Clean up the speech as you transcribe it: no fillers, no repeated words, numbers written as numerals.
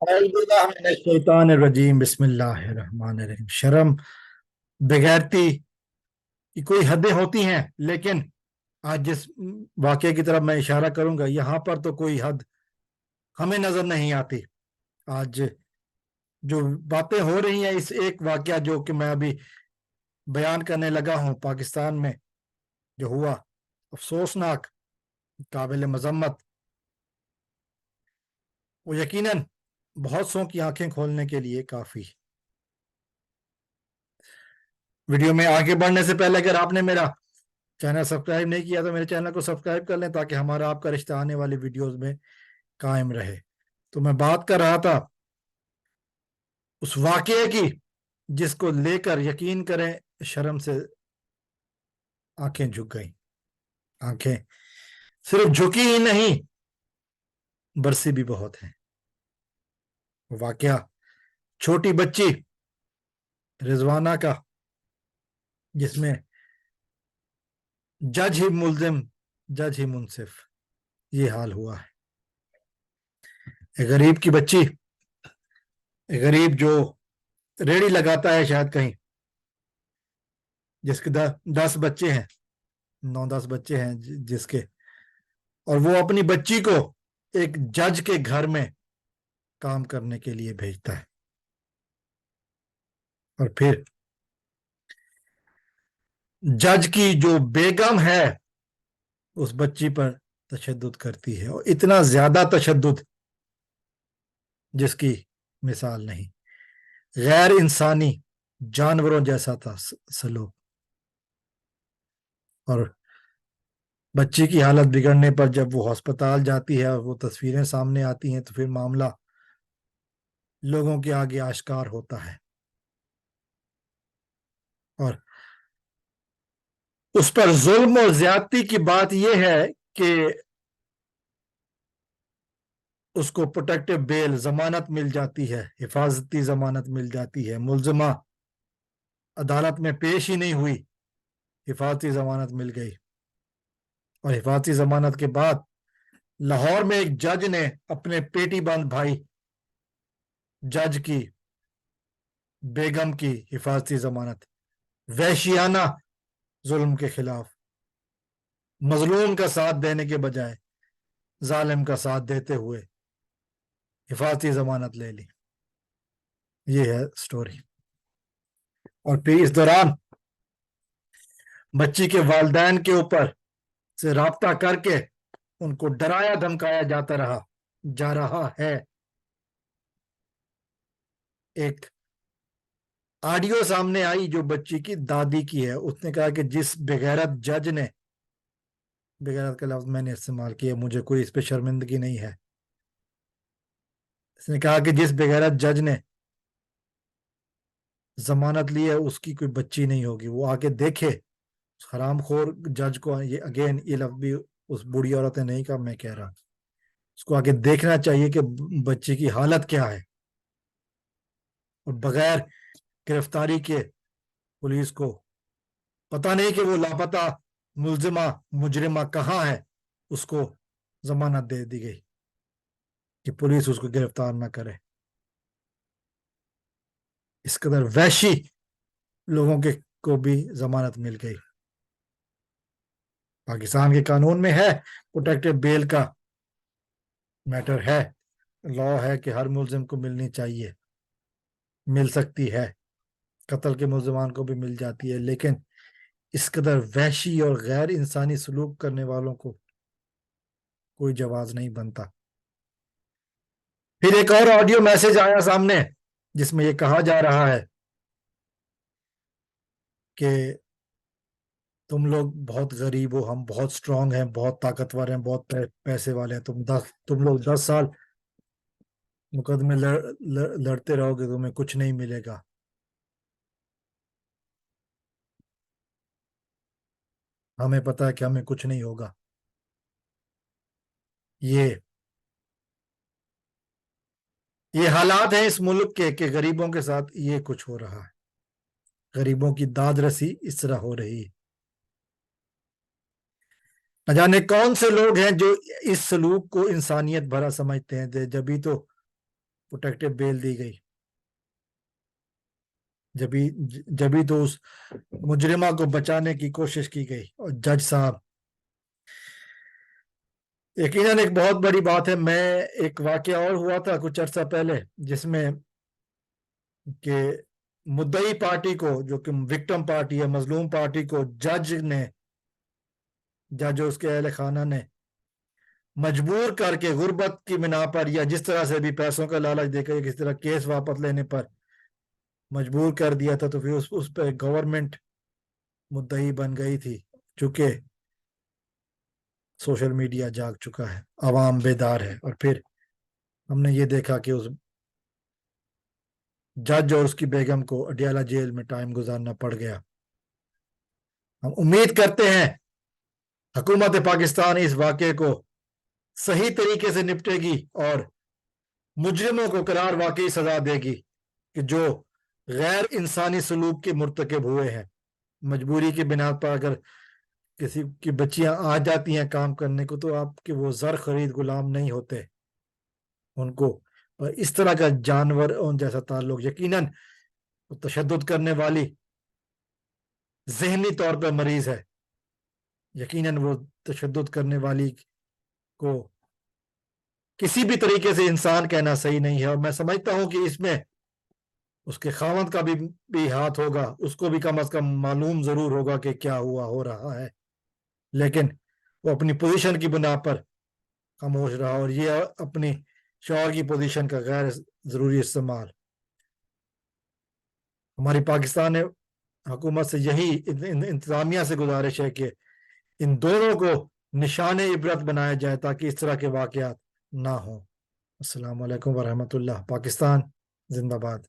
शैतानिर्रजीम बिस्मिल्लाहिर्रहमानिर्रहीम। शर्म, बेगैरती की कोई हदें होती हैं, लेकिन आज जिस वाकये की तरफ मैं इशारा करूंगा, यहाँ पर तो कोई हद हमें नजर नहीं आती। आज जो बातें हो रही हैं, इस एक वाकया जो कि मैं अभी बयान करने लगा हूं, पाकिस्तान में जो हुआ, अफसोसनाक, काबिल मजम्मत, वो यकीनन बहुत सौ की आंखें खोलने के लिए काफी। वीडियो में आगे बढ़ने से पहले अगर आपने मेरा चैनल सब्सक्राइब नहीं किया तो मेरे चैनल को सब्सक्राइब कर लें, ताकि हमारा आपका रिश्ता आने वाली वीडियोस में कायम रहे। तो मैं बात कर रहा था उस वाकये की जिसको लेकर यकीन करें शर्म से आंखें झुक गई। आंखें सिर्फ झुकी ही नहीं, बरसी भी बहुत है। वाकया छोटी बच्ची रिजवाना का, जिसमें जज ही मुल्जिम, जज ही मुनसिफ, ये हाल हुआ है। एक गरीब की बच्ची, एक गरीब जो रेड़ी लगाता है शायद कहीं, जिसके 10 बच्चे हैं, 9-10 बच्चे हैं जिसके, और वो अपनी बच्ची को एक जज के घर में काम करने के लिए भेजता है, और फिर जज की जो बेगम है उस बच्ची पर तशद्दुद करती है, और इतना ज्यादा तशद्दुद जिसकी मिसाल नहीं। गैर इंसानी, जानवरों जैसा था सलूक। और बच्ची की हालत बिगड़ने पर जब वो अस्पताल जाती है और वो तस्वीरें सामने आती हैं, तो फिर मामला लोगों के आगे आश्कार होता है, और उस पर जुल्म और ज्यादती की बात यह है कि उसको प्रोटेक्टिव बेल, जमानत मिल जाती है, हिफाजती जमानत मिल जाती है। मुलजिमा अदालत में पेश ही नहीं हुई, हिफाजती जमानत मिल गई। और हिफाजती जमानत के बाद लाहौर में एक जज ने अपने पेटी बंद भाई जज की बेगम की हिफाजती जमानत, वहशियाना जुल्म के खिलाफ, मजलूम का साथ देने के बजाय जालिम का साथ देते हुए हिफाजती जमानत ले ली। ये है स्टोरी। और फिर इस दौरान बच्ची के वालदैन के ऊपर से राब्ता करके उनको डराया धमकाया जाता रहा, जा रहा है। एक ऑडियो सामने आई जो बच्ची की दादी की है। उसने कहा कि जिस बेगैरत जज ने, बेगैरत का लफ्ज मैंने इस्तेमाल किया, मुझे कोई इस पर शर्मिंदगी नहीं है, इसने कहा कि जिस बेगैरत जज ने जमानत ली है उसकी कोई बच्ची नहीं होगी। वो आके देखे उस हरामखोर जज को। ये अगेन, ये लफ्ज भी उस बूढ़ी औरत ने नहीं कहा, मैं कह रहा, उसको आके देखना चाहिए कि बच्ची की हालत क्या है। और बगैर गिरफ्तारी के पुलिस को पता नहीं कि वो लापता मुलजिमा, मुजरिमा कहाँ है, उसको जमानत दे दी गई कि पुलिस उसको गिरफ्तार ना करे। इस कदर वहशी लोगों के को भी जमानत मिल गई। पाकिस्तान के कानून में है, प्रोटेक्टिव बेल का मैटर है, लॉ है कि हर मुलजिम को मिलनी चाहिए, मिल सकती है, कत्ल के मुलजमान को भी मिल जाती है। लेकिन इस कदर वहशी और गैर इंसानी सलूक करने वालों को कोई जवाज नहीं बनता। फिर एक और ऑडियो मैसेज आया सामने, जिसमें यह कहा जा रहा है कि तुम लोग बहुत गरीब हो, हम बहुत स्ट्रांग हैं, बहुत ताकतवर हैं, बहुत पैसे वाले हैं। तुम लोग 10 साल मुकदमे लड़ते रहोगे, तुम्हें कुछ नहीं मिलेगा। हमें पता है कि हमें कुछ नहीं होगा। ये ये हालात हैं इस मुल्क के कि गरीबों के साथ ये कुछ हो रहा है, गरीबों की दाद रसी इस तरह हो रही है। न जाने कौन से लोग हैं जो इस सलूक को इंसानियत भरा समझते हैं। जब भी तो پروٹیکٹیو بیل دی گئی، جبھی تو اس مجرمہ کو بچانے کی کوشش کی گئی. اور جج صاحب یقیناً ایک بہت بڑی بات ہے. میں ایک واقعہ اور ہوا تھا کچھ عرصہ پہلے جس میں کہ مدعی پارٹی کو، جو کہ وکٹم پارٹی ہے، مظلوم پارٹی کو جج اور اس کے اہل خانہ نے مجبور کر کے غربت کی بنا پر یا جس طرح سے بھی پیسوں کا لالچ دے کر کس طرح کیس واپس لینے پر مجبور کر دیا تھا. تو پھر اس پہ گورنمنٹ مدعی بن گئی تھی. چونکہ سوشل میڈیا جاگ چکا ہے، عوام بیدار ہے، اور پھر ہم نے یہ دیکھا کہ اس جج اور اس کی بیگم کو اڈیالہ جیل میں ٹائم گزارنا پڑ گیا. ہم امید کرتے ہیں حکومت پاکستان اس واقعے کو صحیح طریقے سے نپٹے گی اور مجرموں کو قرار واقعی سزا دے گی کہ جو غیر انسانی سلوک کے مرتکب ہوئے ہیں. مجبوری کی بنا پر اگر کسی کی بچیاں آ جاتی ہیں کام کرنے کو تو آپ کے وہ زر خرید غلام نہیں ہوتے ان کو. اور اس طرح کا جانور ان جیسا تعلق یقیناً تشدد کرنے والی ذہنی طور پر مریض ہے. یقیناً وہ تشدد کرنے والی کو کسی بھی طریقے سے انسان کہنا صحیح نہیں ہے. اور میں سمجھتا ہوں کہ اس میں اس کے خاوند کا بھی ہاتھ ہوگا. اس کو بھی کم از کم معلوم ضرور ہوگا کہ کیا ہو رہا ہے، لیکن وہ اپنی پوزیشن کی بنا پر خاموش رہا، اور یہ اپنی شوہر کی پوزیشن کا غیر ضروری استعمال. ہماری پاکستان حکومت سے یہی انتظامیہ سے گزارش ہے کہ ان دونوں کو نشان عبرت بنایا جائے تاکہ اس طرح کے واقعات نہ ہوں. السلام علیکم ورحمۃ اللہ. پاکستان زندہ باد.